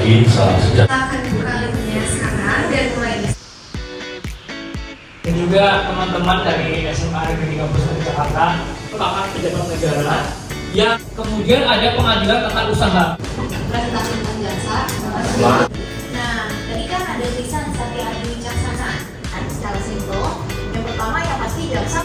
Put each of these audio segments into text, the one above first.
lagi, salam sejahtera. Akan buka linknya sekarang dan mulai. Dan juga teman-teman dari SMA Negeri 31 Jakarta, pakar pejabat negara, yang kemudian ada pengadilan tata usaha. Presentasi tentang jasa. Nah, tadi kan ada tulisan Satya Adi Wicaksana. Secara simpel, yang pertama yang pasti jaksa.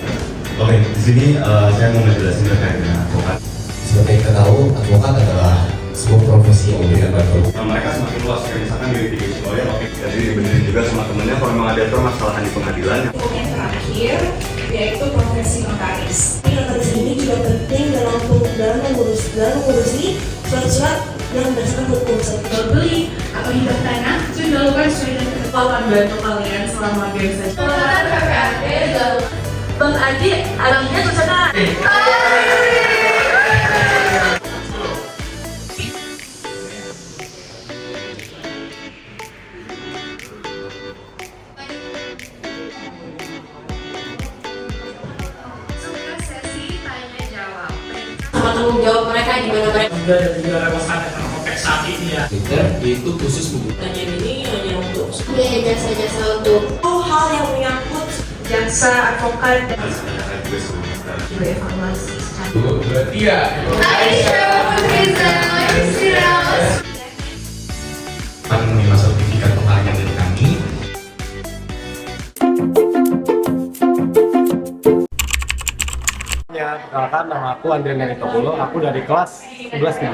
Oke, di sini saya mau menjelaskan terkait dengan advokat. Seperti kita tahu, advokat adalah sebuah profesi yang memberikan bantuan. Mereka semakin luas, kayak misalkan di litigation lawyer, oke, jadi dibenerin juga sama temennya kalau memang ada permasalahan di pengadilan. Yang terakhir, yaitu profesi notaris. Notaris ini juga penting dalam mengurusi surat-surat yang berdasarkan hukum seperti Jual beli atau hibah tanah itu dilakukan sesuai dengan ketentuan bantu kalian selama biasa. Bang Adi, alaminya kesana. Sesi tanya jawab. Sama tanggung jawab mereka gimana mereka. Juga relevan dengan konteks saat ini ya. Itu khusus untuk Tanya ini hanya untuk jasa-jasa untuk hal yang menyangkut Jaksa, advokat, dan Juga evaluasi. berarti ya. menerima sertifikat penghargaan dari kami. Perkenalkan, nama aku Andrian Yanitopulo, aku dari kelas 11 nih.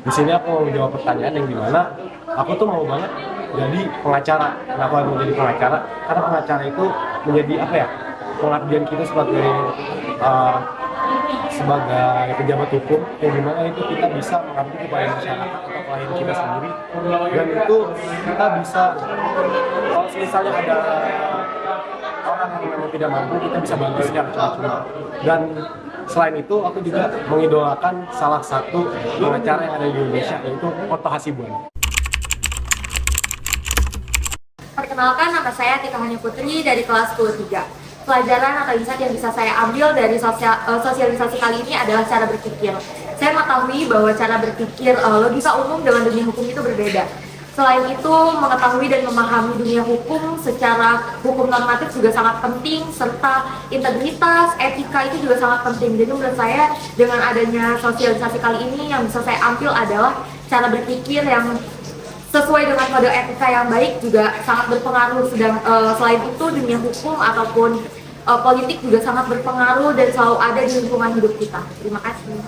Di sini aku mau menjawab pertanyaan yang dimana aku tuh mau banget jadi pengacara. Kenapa mau jadi pengacara? Karena pengacara itu menjadi apa ya? Pengabdian kita sebagai pejabat hukum, yang dimana itu kita bisa mengabdi kepada masyarakat atau klien kita sendiri, dan itu kita bisa kalau misalnya ada orang yang memang tidak mampu, kita bisa bantu secara cuma-cuma. Dan selain itu aku juga mengidolakan salah satu pengacara yang ada di Indonesia, yaitu Otto Hasibuan. Perkenalkan, nama saya Tika Hani Putri dari kelas 10-3. Pelajaran atau insight yang bisa saya ambil dari sosialisasi kali ini adalah cara berpikir. Saya mengetahui bahwa cara berpikir logika umum dengan dunia hukum itu berbeda. Selain itu, mengetahui dan memahami dunia hukum secara hukum normatif juga sangat penting, serta integritas, etika itu juga sangat penting. Jadi menurut saya, dengan adanya sosialisasi kali ini, yang bisa saya ambil adalah cara berpikir yang sesuai dengan kode etika yang baik juga sangat berpengaruh. Selain itu, dunia hukum ataupun politik juga sangat berpengaruh dan selalu ada di lingkungan hidup kita. Terima kasih.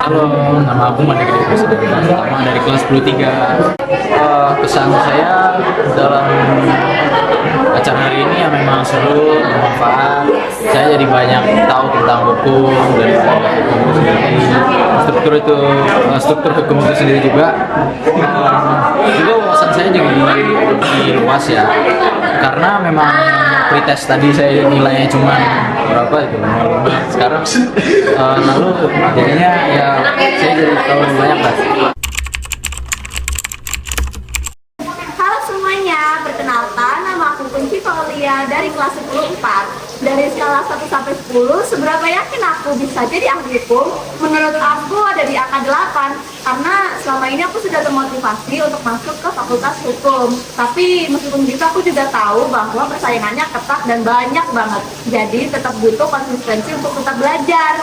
Halo, nama aku Mandek Pertama dari kelas 10-3. Kesan saya dalam acara hari ini ya memang seru, bermanfaat. Saya jadi banyak tahu tentang hukum dan hukum itu sendiri, struktur hukum itu sendiri juga. Juga wawasan saya jadi lebih luas ya, karena memang pretest tadi saya nilainya cuma berapa itu, sekarang lalu jadinya ya saya jadi tahu lebih banyak lah. Halo semuanya, perkenalkan nama aku Kunci Paulia dari kelas 10-4. Dari skala 1 sampai 10, seberapa yakin aku bisa jadi ahli hukum? Menurut aku ada di angka 8, karena selama ini aku sudah termotivasi untuk masuk ke fakultas hukum. Tapi meskipun begitu aku juga tahu bahwa persaingannya ketat dan banyak banget. Jadi tetap butuh konsistensi untuk tetap belajar.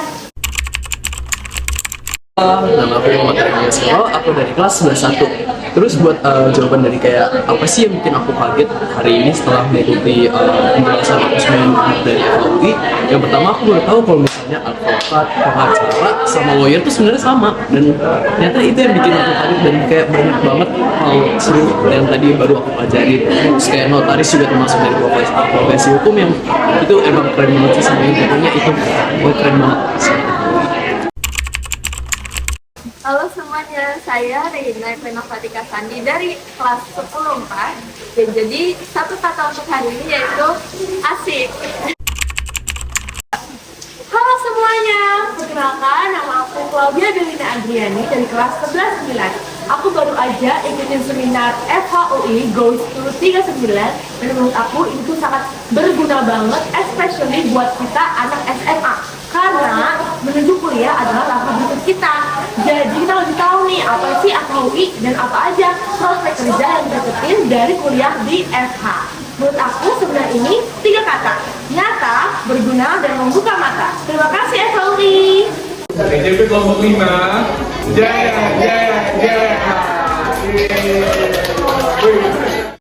Nama aku Muhammad Rania Solo, aku dari kelas 11-1. Terus buat jawaban dari kayak apa sih yang bikin aku kaget hari ini setelah mengikuti penjelasan resmen dari FAUI. Yang pertama aku baru tahu kalau misalnya advokat, pengacara, sama lawyer tuh sebenarnya sama, dan ternyata itu yang bikin aku kaget dan kayak banyak banget hal seru yang tadi baru aku pelajari. Terus kayak notaris juga termasuk dari profesi hukum yang itu emang keren banget sih, sama yang pokoknya itu keren banget. Halo semuanya, saya Regina Evenovatika Sandi dari kelas 10-4. Dan jadi satu kata untuk hari ini yaitu asik. Halo semuanya, perkenalkan nama aku Claudia Delina Adriani dari kelas 11-9. Aku baru aja ikutin seminar FHUI Goes to 39, dan menurut aku itu sangat berguna banget, especially buat kita anak SMA. Karena menuju kuliah adalah langkah berikut kita. Jadi kita lebih tahu nih apa sih FHUI dan apa aja prospek kerja yang dapetin dari kuliah di FH. Menurut aku sebenarnya ini 3 kata: nyata, berguna, dan membuka mata. Terima kasih FHUI. PJP kelompok 5, jaya, jaya, jaya.